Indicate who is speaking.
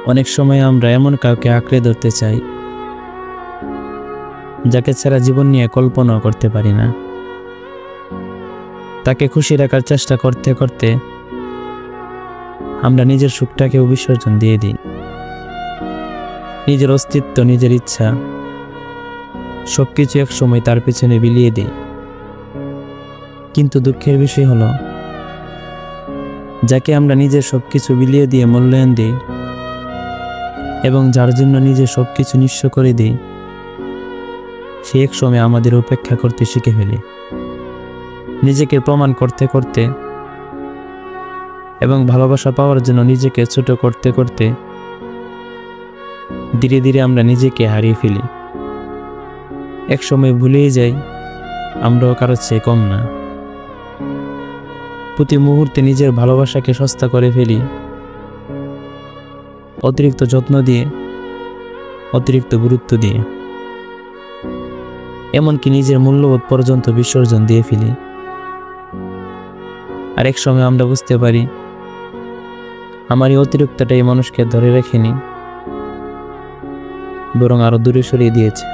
Speaker 1: অনেক সময় আমরা এমন কাউকে আঁকড়ে ধরতে চাই যাকে ছাড়া জীবন নিয়ে কল্পনাও করতে পারি না। তাকে খুশি রাখার চেষ্টা করতে করতে আমরা নিজের সুখটাকেও বিসর্জন দিয়ে দিই। নিজের অস্তিত্ব, নিজের ইচ্ছা সবকিছু একসময় তার পেছনে বিলিয়ে দিই। কিন্তু দুঃখের বিষয় হলো, যাকে আমরা নিজের সবকিছু বিলিয়ে দিয়ে মূল্যায়ন দিই এবং যার জন্য নিজের সবকিছু নিঃস্ব করে দিই, সে এক সময় আমাদের উপেক্ষা করতে শিখে ফেলে। নিজেকে প্রমাণ করতে করতে এবং ভালোবাসা পাওয়ার জন্য নিজেকে ছোট করতে করতে ধীরে ধীরে আমরা নিজেকে হারিয়ে ফেলি। এক সময় ভুলেই যাই আমরাও কারোর চেয়ে কম না। প্রতি মুহূর্তে নিজের ভালোবাসাকে সস্তা করে ফেলি, অতিরিক্ত যত্ন দিয়ে, অতিরিক্ত গুরুত্ব দিয়ে, এমনকি নিজের মূল্যবোধ পর্যন্ত বিসর্জন দিয়ে ফেলি। আর এক সময় আমরা বুঝতে পারি, আমার এই অতিরিক্তটাই মানুষকে ধরে রাখেনি, বরং আরো দূরে সরিয়ে দিয়েছে।